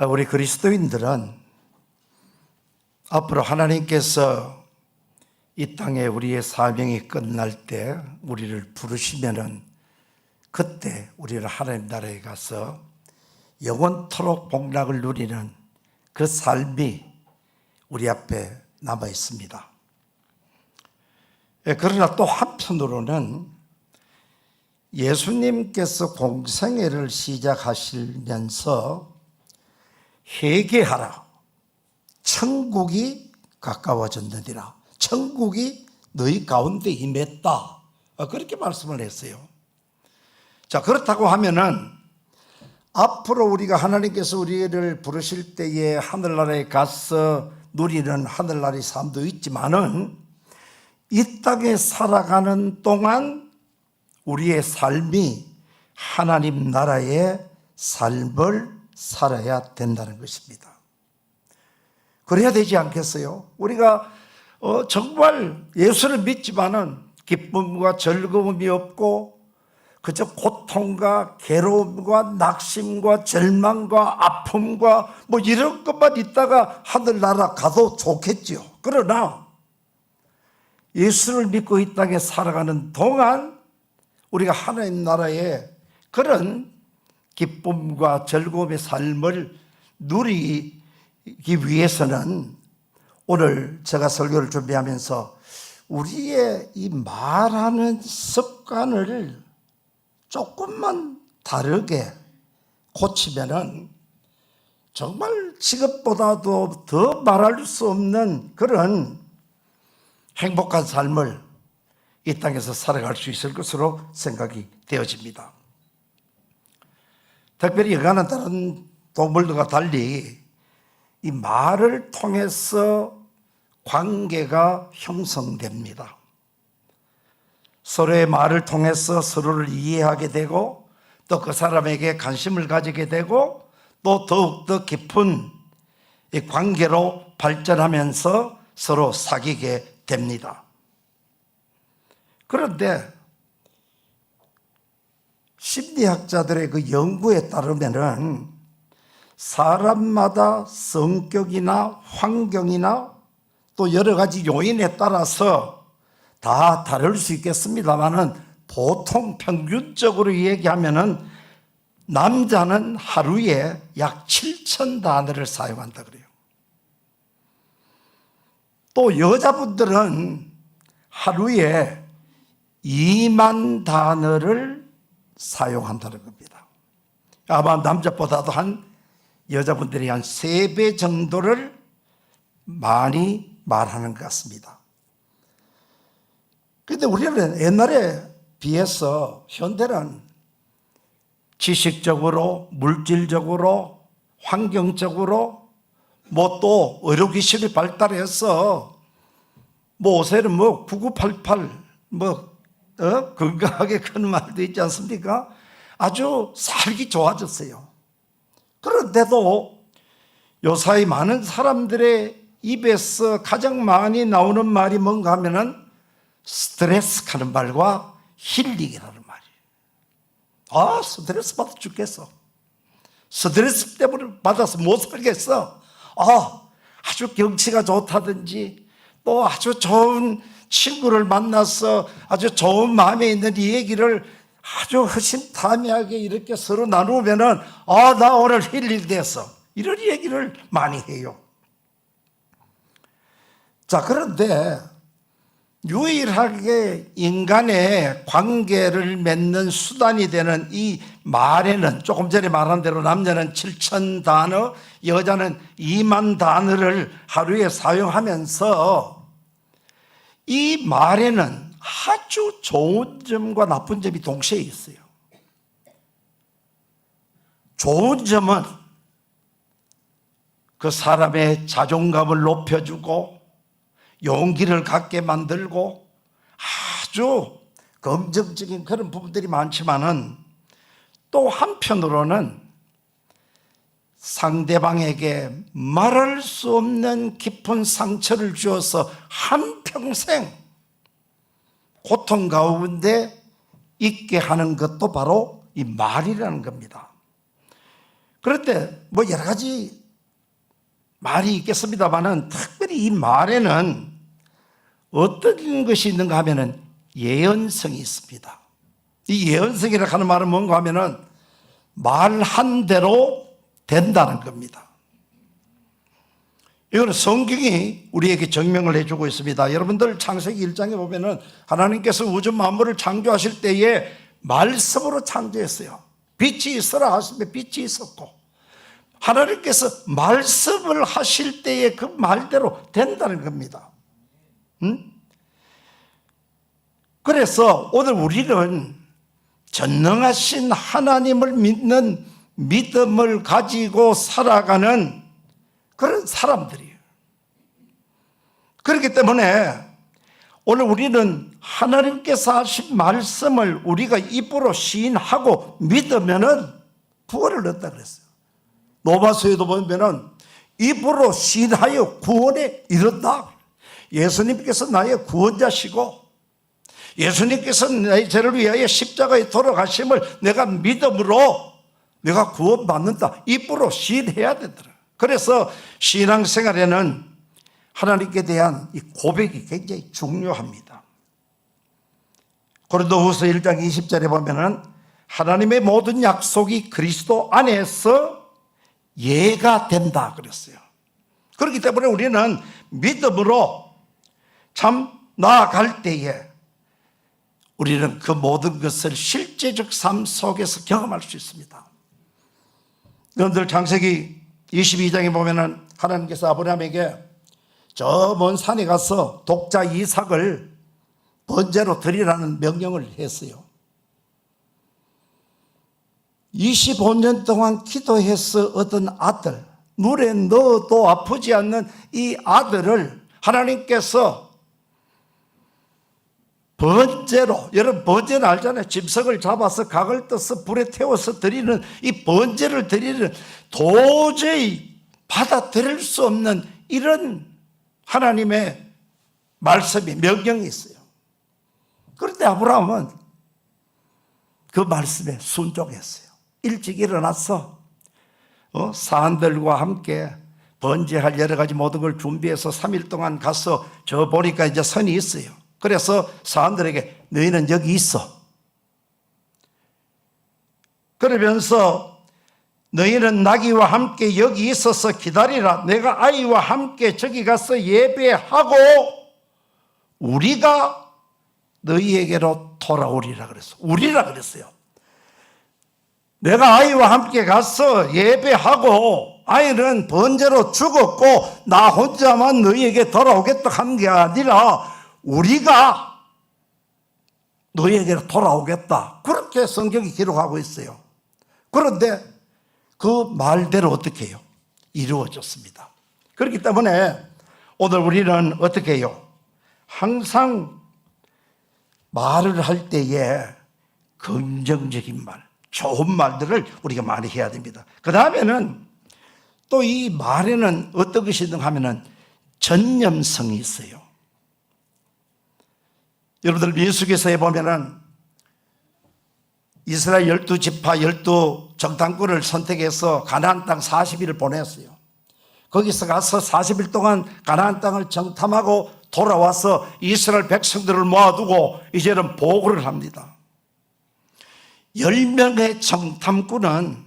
우리 그리스도인들은 앞으로 하나님께서 이 땅에 우리의 사명이 끝날 때 우리를 부르시면은 그때 우리는 하나님 나라에 가서 영원토록 복락을 누리는 그 삶이 우리 앞에 남아 있습니다. 그러나 또 한편으로는 예수님께서 공생애를 시작하시면서 회개하라, 천국이 가까워졌느니라, 천국이 너희 가운데 임했다, 그렇게 말씀을 했어요. 자, 그렇다고 하면은 앞으로 우리가 하나님께서 우리를 부르실 때에 하늘나라에 가서 누리는 하늘나라의 삶도 있지만은 이 땅에 살아가는 동안 우리의 삶이 하나님 나라의 삶을 살아야 된다는 것입니다. 그래야 되지 않겠어요? 우리가 정말 예수를 믿지만은 기쁨과 즐거움이 없고 그저 고통과 괴로움과 낙심과 절망과 아픔과 뭐 이런 것만 있다가 하늘나라 가도 좋겠지요. 그러나 예수를 믿고 이 땅에 살아가는 동안 우리가 하나님 나라의 그런 기쁨과 즐거움의 삶을 누리기 위해서는 오늘 제가 설교를 준비하면서 우리의 이 말하는 습관을 조금만 다르게 고치면은 정말 지금보다도 더 말할 수 없는 그런 행복한 삶을 이 땅에서 살아갈 수 있을 것으로 생각이 되어집니다. 특별히 인간은 다른 동물들과 달리 이 말을 통해서 관계가 형성됩니다. 서로의 말을 통해서 서로를 이해하게 되고 또 그 사람에게 관심을 가지게 되고 또 더욱더 깊은 이 관계로 발전하면서 서로 사귀게 됩니다. 그런데 심리학자들의 그 연구에 따르면은 사람마다 성격이나 환경이나 또 여러 가지 요인에 따라서 다 다를 수 있겠습니다만은 보통 평균적으로 얘기하면은 남자는 하루에 약 7,000단어를 사용한다 그래요. 또 여자분들은 하루에 2만 단어를 사용한다는 겁니다. 아마 남자보다도 여자분들이 한 3배 정도를 많이 말하는 것 같습니다. 그런데 우리는 옛날에 비해서 현대는 지식적으로, 물질적으로, 환경적으로 뭐 또 의료기술이 발달해서 뭐 요새는 9988 건강하게 그런 말도 있지 않습니까? 아주 살기 좋아졌어요. 그런데도 요사이 많은 사람들의 입에서 가장 많이 나오는 말이 뭔가 하면은 스트레스 하는 말과 힐링이라는 말이에요. 스트레스 받아 죽겠어. 스트레스 때문에 받아서 못 살겠어. 아주 경치가 좋다든지 또 아주 좋은 친구를 만나서 아주 좋은 마음에 있는 이 얘기를 아주 허심탄회하게 이렇게 서로 나누면은 나 오늘 힐링됐어. 이런 얘기를 많이 해요. 자, 그런데 유일하게 인간의 관계를 맺는 수단이 되는 이 말에는 조금 전에 말한 대로 남자는 7,000단어, 여자는 2만 단어를 하루에 사용하면서 이 말에는 아주 좋은 점과 나쁜 점이 동시에 있어요. 좋은 점은 그 사람의 자존감을 높여주고 용기를 갖게 만들고 아주 긍정적인 그런 부분들이 많지만은 또 한편으로는 상대방에게 말할 수 없는 깊은 상처를 주어서 한평생 고통 가운데 있게 하는 것도 바로 이 말이라는 겁니다. 그런데 뭐 여러 가지 말이 있겠습니다만은 특별히 이 말에는 어떤 것이 있는가 하면은 예언성이 있습니다. 이 예언성이라고 하는 말은 뭔가 하면은 말한 대로 된다는 겁니다. 이거는 성경이 우리에게 증명을 해주고 있습니다. 여러분들 창세기 1장에 보면은 하나님께서 우주 만물을 창조하실 때에 말씀으로 창조했어요. 빛이 있어라 하시면 빛이 있었고, 하나님께서 말씀을 하실 때에 그 말대로 된다는 겁니다. 그래서 오늘 우리는 전능하신 하나님을 믿는 믿음을 가지고 살아가는 그런 사람들이에요. 그렇기 때문에 오늘 우리는 하나님께서 하신 말씀을 우리가 입으로 시인하고 믿으면은 구원을 얻다 그랬어요. 로마서에도 보면은 입으로 시인하여 구원에 이른다. 예수님께서 나의 구원자시고 예수님께서 나의 죄를 위하여 십자가에 돌아가심을 내가 믿음으로 내가 구원받는다. 입으로 시인해야 되더라. 그래서 신앙생활에는 하나님께 대한 이 고백이 굉장히 중요합니다. 고린도후서 1장 20절에 보면은 하나님의 모든 약속이 그리스도 안에서 예가 된다 그랬어요. 그렇기 때문에 우리는 믿음으로 참 나아갈 때에 우리는 그 모든 것을 실제적 삶 속에서 경험할 수 있습니다. 여러분들 창세기 22장에 보면은 하나님께서 아브라함에게 저 먼 산에 가서 독자 이삭을 번제로 드리라는 명령을 했어요. 25년 동안 기도해서 얻은 아들, 물에 넣어도 아프지 않는 이 아들을 하나님께서 번제로, 여러분 번제는 알잖아요. 짐승을 잡아서 각을 떠서 불에 태워서 드리는 이 번제를 드리는 도저히 받아들일 수 없는 이런 하나님의 말씀이 명령이 있어요. 그런데 아브라함은 그 말씀에 순종했어요. 일찍 일어나서 사람들과 함께 번제할 여러 가지 모든 걸 준비해서 3일 동안 가서 저 보니까 이제 선이 있어요. 그래서 사람들에게 너희는 여기 있어. 그러면서 너희는 나귀와 함께 여기 있어서 기다리라. 내가 아이와 함께 저기 가서 예배하고 우리가 너희에게로 돌아오리라 그랬어. 우리라 그랬어요. 내가 아이와 함께 가서 예배하고 아이는 번제로 죽었고 나 혼자만 너희에게 돌아오겠다 한 게 아니라 우리가 너희에게로 돌아오겠다. 그렇게 성경이 기록하고 있어요. 그런데 그 말대로 어떻게 해요? 이루어졌습니다. 그렇기 때문에 오늘 우리는 어떻게 해요? 항상 말을 할 때에 긍정적인 말, 좋은 말들을 우리가 많이 해야 됩니다. 그 다음에는 또 이 말에는 어떤 것이 있는가 하면은 전념성이 있어요. 여러분들 민수기서에 보면은 이스라엘 12지파 12정탐꾼을 선택해서 가나안 땅 40일을 보냈어요. 거기서 가서 40일 동안 가나안 땅을 정탐하고 돌아와서 이스라엘 백성들을 모아두고 이제는 보고를 합니다. 10명의 정탐꾼은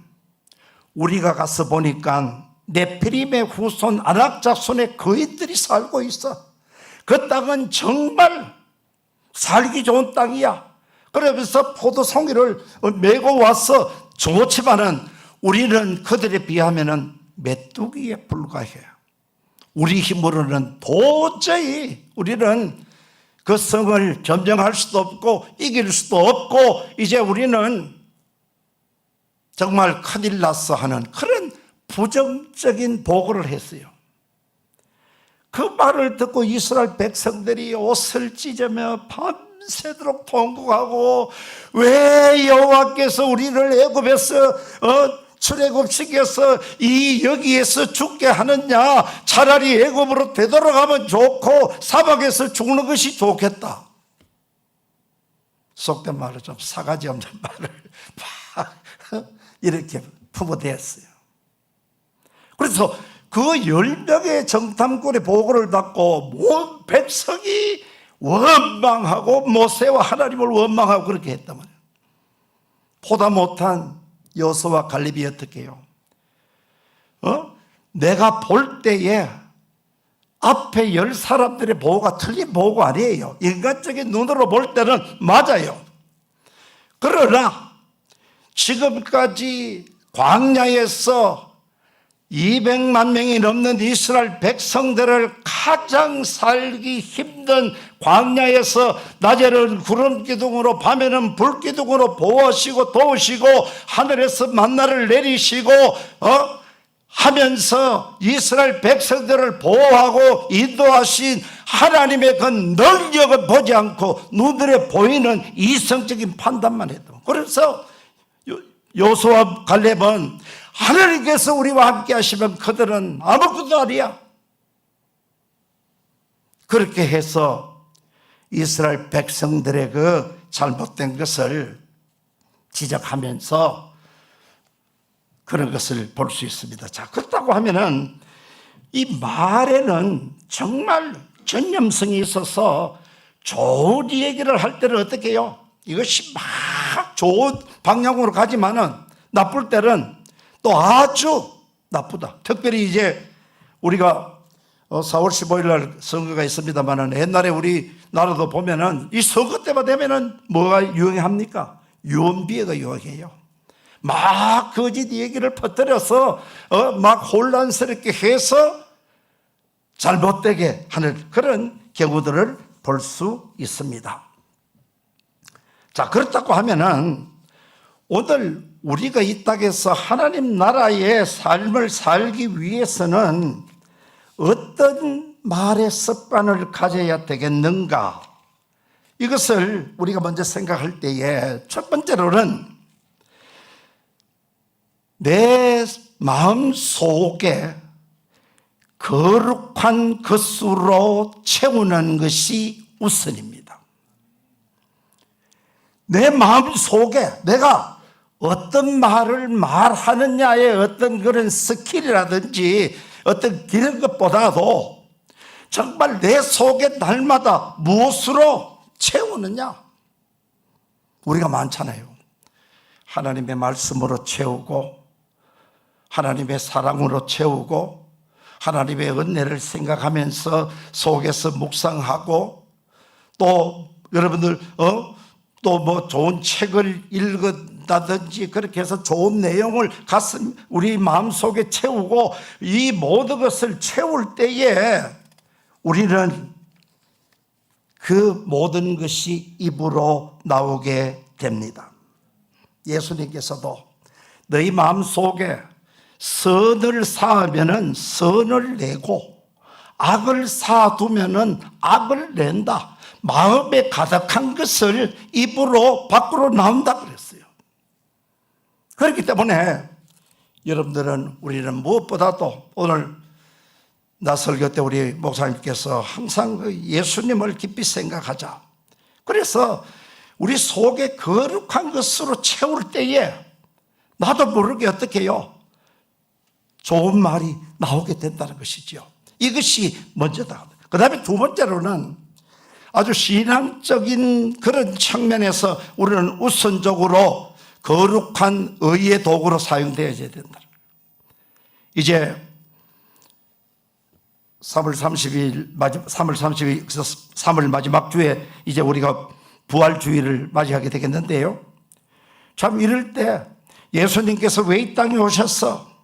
우리가 가서 보니까 네피림의 후손 아낙 자손의 거인들이 살고 있어. 그 땅은 정말 살기 좋은 땅이야. 그러면서 포도송이를 메고 와서 좋지만은 우리는 그들에 비하면은 메뚜기에 불과해요. 우리 힘으로는 도저히 우리는 그 성을 점령할 수도 없고 이길 수도 없고 이제 우리는 정말 큰일 났어 하는 그런 부정적인 보고를 했어요. 그 말을 듣고 이스라엘 백성들이 옷을 찢으며 밤새도록 통곡하고 왜 여호와께서 우리를 애굽에서 출애굽시켜서 여기에서 죽게 하느냐. 차라리 애굽으로 되돌아가면 좋고 사막에서 죽는 것이 좋겠다. 속된 말로 좀 사가지 없는 말을 막 이렇게 품어댔어요. 그래서 그 10명의 정탐꾼의 보고를 받고 온 백성이 원망하고 모세와 하나님을 원망하고 그렇게 했단 말이에요. 보다 못한 여호수아와 갈렙이 어떻게 해요? 내가 볼 때에 앞에 10사람들의 보고가 틀린 보고가 아니에요. 인간적인 눈으로 볼 때는 맞아요. 그러나 지금까지 광야에서 200만 명이 넘는 이스라엘 백성들을 가장 살기 힘든 광야에서 낮에는 구름 기둥으로 밤에는 불 기둥으로 보호하시고 도우시고 하늘에서 만나를 내리시고 하면서 이스라엘 백성들을 보호하고 인도하신 하나님의 그 능력을 보지 않고 눈으로 보이는 이성적인 판단만 했던. 그래서 여호수아 갈렙은 하나님께서 우리와 함께 하시면 그들은 아무것도 아니야. 그렇게 해서 이스라엘 백성들의 그 잘못된 것을 지적하면서 그런 것을 볼 수 있습니다. 자, 그렇다고 하면은 이 말에는 정말 전념성이 있어서 좋은 얘기를 할 때는 어떻게 해요? 이것이 막 좋은 방향으로 가지만은 나쁠 때는 또 아주 나쁘다. 특별히 이제 우리가 4월 15일 날 선거가 있습니다만은 옛날에 우리나라도 보면은 이 선거 때만 되면은 뭐가 유행합니까? 유언비어가 유행해요. 막 거짓 얘기를 퍼뜨려서 막 혼란스럽게 해서 잘못되게 하는 그런 경우들을 볼 수 있습니다. 자, 그렇다고 하면은 오늘 우리가 이 땅에서 하나님 나라의 삶을 살기 위해서는 어떤 말의 습관을 가져야 되겠는가? 이것을 우리가 먼저 생각할 때에 첫 번째로는 내 마음 속에 거룩한 것으로 채우는 것이 우선입니다. 내 마음 속에 내가 어떤 말을 말하느냐의 어떤 그런 스킬이라든지 어떤 기는 것보다도 정말 내 속에 날마다 무엇으로 채우느냐? 우리가 많잖아요. 하나님의 말씀으로 채우고 하나님의 사랑으로 채우고 하나님의 은혜를 생각하면서 속에서 묵상하고 또 여러분들 또 뭐 좋은 책을 읽었다든지 그렇게 해서 좋은 내용을 우리 마음속에 채우고 이 모든 것을 채울 때에 우리는 그 모든 것이 입으로 나오게 됩니다. 예수님께서도 너희 마음속에 선을 쌓으면은 선을 내고 악을 쌓아두면은 악을 낸다. 마음에 가득한 것을 입으로 밖으로 나온다 그랬어요. 그렇기 때문에 여러분들은 우리는 무엇보다도 오늘 나 설교 때 우리 목사님께서 항상 그 예수님을 깊이 생각하자. 그래서 우리 속에 거룩한 것으로 채울 때에 나도 모르게 어떻게 해요? 좋은 말이 나오게 된다는 것이죠. 이것이 먼저다. 그 다음에 두 번째로는 아주 신앙적인 그런 측면에서 우리는 우선적으로 거룩한 의의 도구로 사용되어야 된다. 이제 3월 3월 마지막 주에 이제 우리가 부활주의를 맞이하게 되겠는데요. 참 이럴 때 예수님께서 왜 이 땅에 오셔서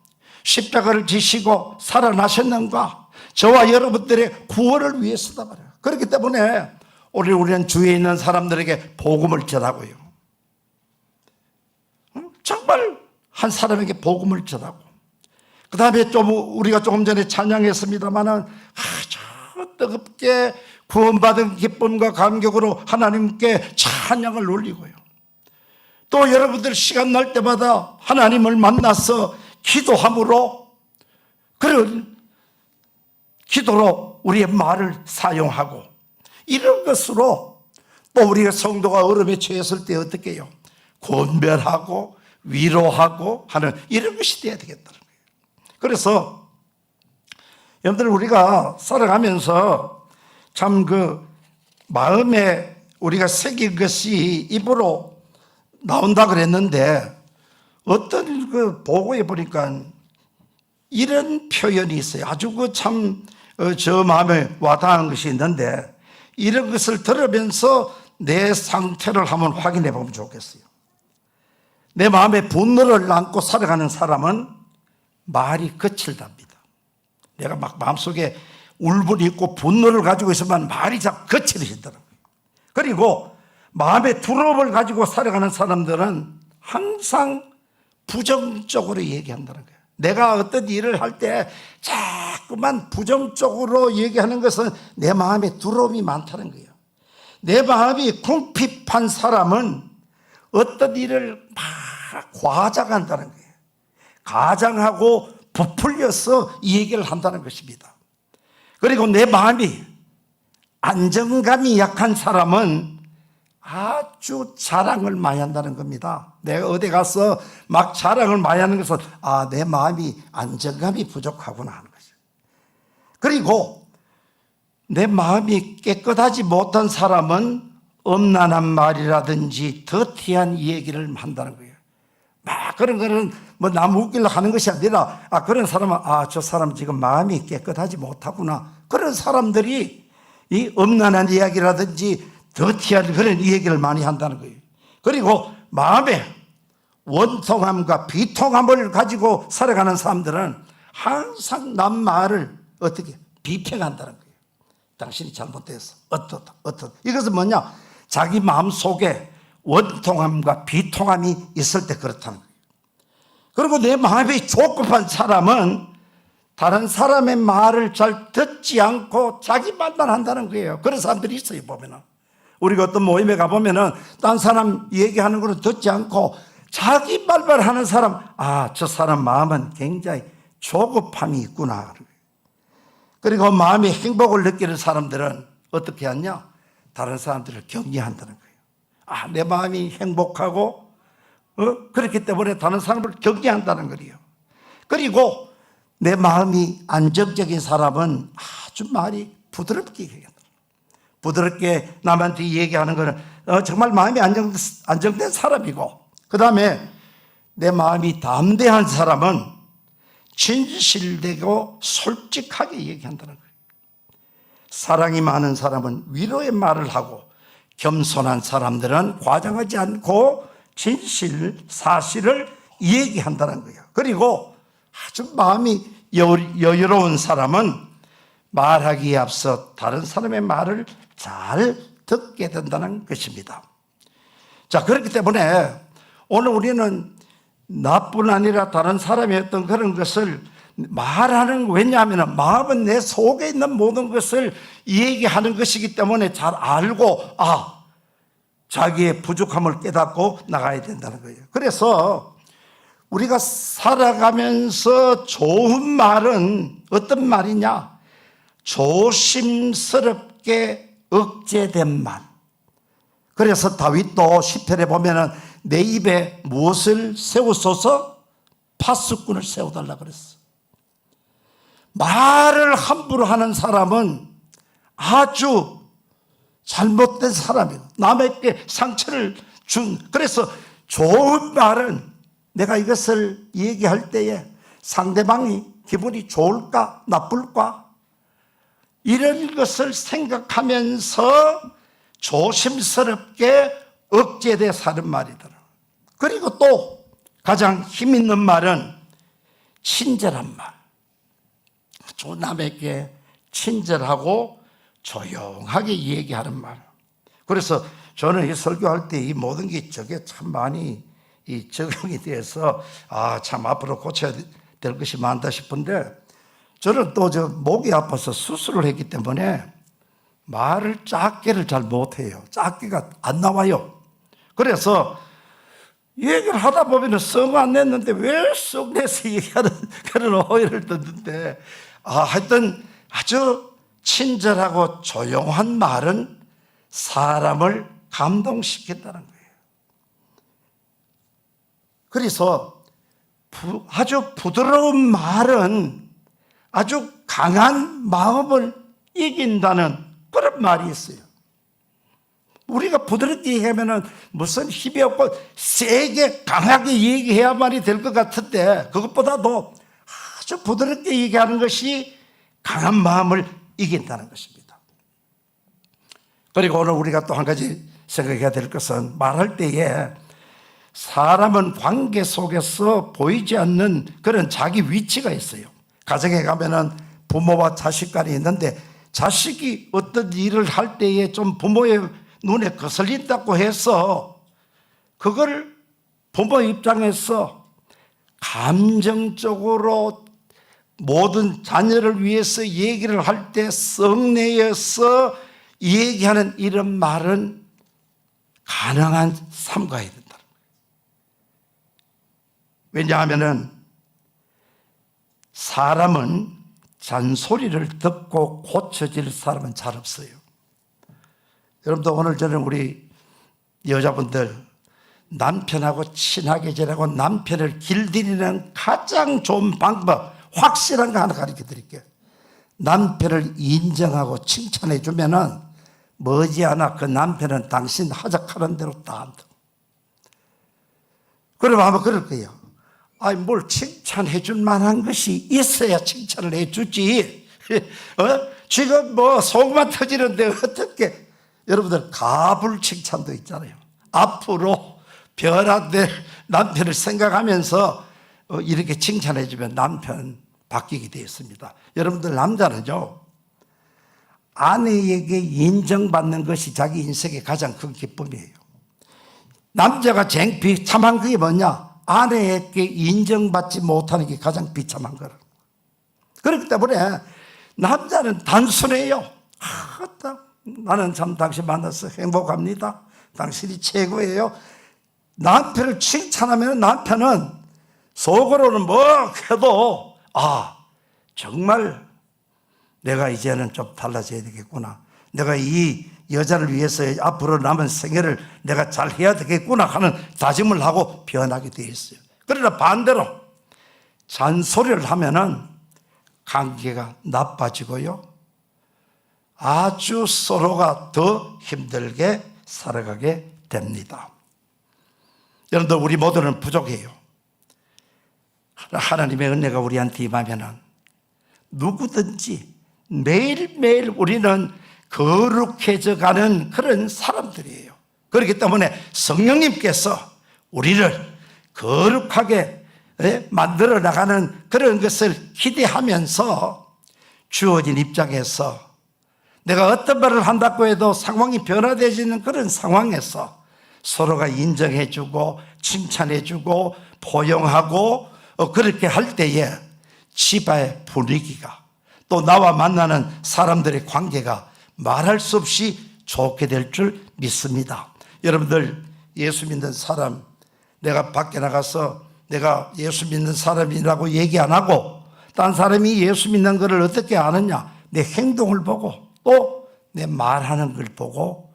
십자가를 지시고 살아나셨는가? 저와 여러분들의 구원을 위해서다 말이에요. 그렇기 때문에 우리는 주위에 있는 사람들에게 복음을 전하고요. 정말 한 사람에게 복음을 전하고 그 다음에 우리가 조금 전에 찬양했습니다마는 아주 뜨겁게 구원받은 기쁨과 감격으로 하나님께 찬양을 올리고요. 또 여러분들 시간 날 때마다 하나님을 만나서 기도함으로 그런 기도로 우리의 말을 사용하고 이런 것으로 또 우리가 성도가 어려움에 처했을 때 어떻게 해요? 권별하고 위로하고 하는 이런 것이 돼야 되겠다는 거예요. 그래서 여러분들 우리가 살아가면서 참 그 마음에 우리가 새긴 것이 입으로 나온다 그랬는데 어떤 그 보고에 보니까 이런 표현이 있어요. 아주 그 참 저 마음에 와닿은 것이 있는데 이런 것을 들으면서 내 상태를 한번 확인해 보면 좋겠어요. 내 마음에 분노를 안고 살아가는 사람은 말이 거칠답니다. 내가 막 마음속에 울분이 있고 분노를 가지고 있으면 말이 참 거칠어지더라고요. 그리고 마음에 두려움을 가지고 살아가는 사람들은 항상 부정적으로 얘기한다는 거예요. 내가 어떤 일을 할 때 자꾸만 부정적으로 얘기하는 것은 내 마음에 두려움이 많다는 거예요. 내 마음이 궁핍한 사람은 어떤 일을 막 과장한다는 거예요. 가장하고 부풀려서 이 얘기를 한다는 것입니다. 그리고 내 마음이 안정감이 약한 사람은 아주 자랑을 많이 한다는 겁니다. 내가 어디 가서 막 자랑을 많이 하는 것은 내 마음이 안정감이 부족하구나 하는 거죠. 그리고 내 마음이 깨끗하지 못한 사람은 엄란한 말이라든지 더티한 얘기를 한다는 거예요. 막 그런 거는 뭐 남 웃기려고 하는 것이 아니라 그런 사람은 저 사람 지금 마음이 깨끗하지 못하구나. 그런 사람들이 이 엄란한 이야기라든지 더티한 그런 얘기를 많이 한다는 거예요. 그리고 마음에 원통함과 비통함을 가지고 살아가는 사람들은 항상 남 말을 어떻게 비평한다는 거예요. 당신이 잘못됐어. 어떻다. 이것은 뭐냐? 자기 마음 속에 원통함과 비통함이 있을 때 그렇다는 거예요. 그리고 내 마음이 조급한 사람은 다른 사람의 말을 잘 듣지 않고 자기 말만 한다는 거예요. 그런 사람들이 있어요, 보면은. 우리가 어떤 모임에 가보면은 딴 사람 얘기하는 거는 듣지 않고 자기 말만 하는 사람, 저 사람 마음은 굉장히 조급함이 있구나. 그리고 마음의 행복을 느끼는 사람들은 어떻게 하냐? 다른 사람들을 격려한다는 거예요. 내 마음이 행복하고 그렇기 때문에 다른 사람을 격려한다는 거예요. 그리고 내 마음이 안정적인 사람은 아주 말이 부드럽게 얘기한다. 부드럽게 남한테 얘기하는 거는 정말 마음이 안정된 사람이고, 그 다음에 내 마음이 담대한 사람은 진실되고 솔직하게 얘기한다는 거예요. 사랑이 많은 사람은 위로의 말을 하고, 겸손한 사람들은 과장하지 않고 진실, 사실을 얘기한다는 거예요. 그리고 아주 마음이 여유로운 사람은 말하기에 앞서 다른 사람의 말을 잘 듣게 된다는 것입니다. 자, 그렇기 때문에 오늘 우리는 나뿐 아니라 다른 사람의 어떤 그런 것을 말하는, 왜냐하면 마음은 내 속에 있는 모든 것을 얘기하는 것이기 때문에 잘 알고 자기의 부족함을 깨닫고 나가야 된다는 거예요. 그래서 우리가 살아가면서 좋은 말은 어떤 말이냐? 조심스럽게 억제된 말. 그래서 다윗도 시편에 보면은 내 입에 무엇을 세우소서? 파수꾼을 세워달라 그랬어. 말을 함부로 하는 사람은 아주 잘못된 사람이에요. 남에게 상처를 그래서 좋은 말은 내가 이것을 얘기할 때에 상대방이 기분이 좋을까 나쁠까 이런 것을 생각하면서 조심스럽게 억제돼 사는 말이더라. 그리고 또 가장 힘 있는 말은 친절한 말. 아주 남에게 친절하고 조용하게 얘기하는 말. 그래서 저는 이 설교할 때 이 모든 게 저게 참 많이 이 적용이 돼서 참 앞으로 고쳐야 될 것이 많다 싶은데, 저는 또 목이 아파서 수술을 했기 때문에 말을 작게를 잘 못해요. 작게가 안 나와요. 그래서 얘기를 하다 보면 썩 안 냈는데 왜 썩 내서 얘기하는 그런 오해를 듣는데, 하여튼 아주 친절하고 조용한 말은 사람을 감동시킨다는 거예요. 그래서 아주 부드러운 말은 아주 강한 마음을 이긴다는 그런 말이 있어요. 우리가 부드럽게 얘기하면 무슨 힘이 없고 세게 강하게 얘기해야만이 될 것 같은데, 그것보다도 아주 부드럽게 얘기하는 것이 강한 마음을 이긴다는 것입니다. 그리고 오늘 우리가 또 한 가지 생각해야 될 것은, 말할 때에 사람은 관계 속에서 보이지 않는 그런 자기 위치가 있어요. 가정에 가면은 부모와 자식 간이 있는데, 자식이 어떤 일을 할 때에 좀 부모의 눈에 거슬린다고 해서 그걸 부모 입장에서 감정적으로 모든 자녀를 위해서 얘기를 할 때 성내에서 얘기하는 이런 말은 가능한 삼가야 된다. 왜냐하면 사람은 잔소리를 듣고 고쳐질 사람은 잘 없어요. 여러분도 오늘 저는 우리 여자분들 남편하고 친하게 지내고 남편을 길들이는 가장 좋은 방법, 확실한 거 하나 가르쳐 드릴게요. 남편을 인정하고 칭찬해 주면은 머지않아 그 남편은 당신 하작하는 대로 다 한다. 그러면 아마 그럴 거예요. 아니, 뭘 칭찬해 줄 만한 것이 있어야 칭찬을 해 주지. 지금 뭐 속만 터지는데 어떻게. 여러분들 가불 칭찬도 있잖아요. 앞으로 변화될 남편을 생각하면서 이렇게 칭찬해 주면 남편 바뀌게 되어 있습니다. 여러분들 남자는요, 아내에게 인정받는 것이 자기 인생의 가장 큰 기쁨이에요. 남자가 제일 비참한 그게 뭐냐? 아내에게 인정받지 못하는 게 가장 비참한 거라. 그렇기 때문에 남자는 단순해요. 나는 참 당신 만나서 행복합니다. 당신이 최고예요. 남편을 칭찬하면 남편은 속으로는 뭐 해도 정말 내가 이제는 좀 달라져야 되겠구나. 내가 이 여자를 위해서 앞으로 남은 생애를 내가 잘 해야 되겠구나 하는 다짐을 하고 변하게 되어 있어요. 그러나 반대로 잔소리를 하면은 관계가 나빠지고요, 아주 서로가 더 힘들게 살아가게 됩니다. 여러분들, 우리 모두는 부족해요. 하나님의 은혜가 우리한테 임하면은 누구든지 매일매일 우리는 거룩해져 가는 그런 사람들이에요. 그렇기 때문에 성령님께서 우리를 거룩하게 만들어 나가는 그런 것을 기대하면서 주어진 입장에서 내가 어떤 말을 한다고 해도 상황이 변화되지는 그런 상황에서 서로가 인정해주고 칭찬해주고 포용하고 그렇게 할 때에 집안의 분위기가, 또 나와 만나는 사람들의 관계가 말할 수 없이 좋게 될 줄 믿습니다. 여러분들, 예수 믿는 사람, 내가 밖에 나가서 내가 예수 믿는 사람이라고 얘기 안 하고 딴 사람이 예수 믿는 것을 어떻게 아느냐? 내 행동을 보고 또 내 말하는 걸 보고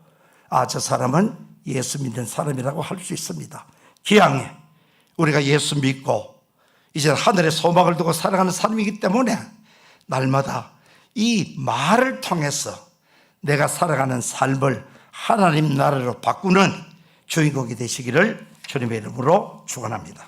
저 사람은 예수 믿는 사람이라고 할 수 있습니다. 기왕에 우리가 예수 믿고 이제 하늘의 소망을 두고 살아가는 사람이기 때문에 날마다 이 말을 통해서 내가 살아가는 삶을 하나님 나라로 바꾸는 주인공이 되시기를 주님의 이름으로 축원합니다.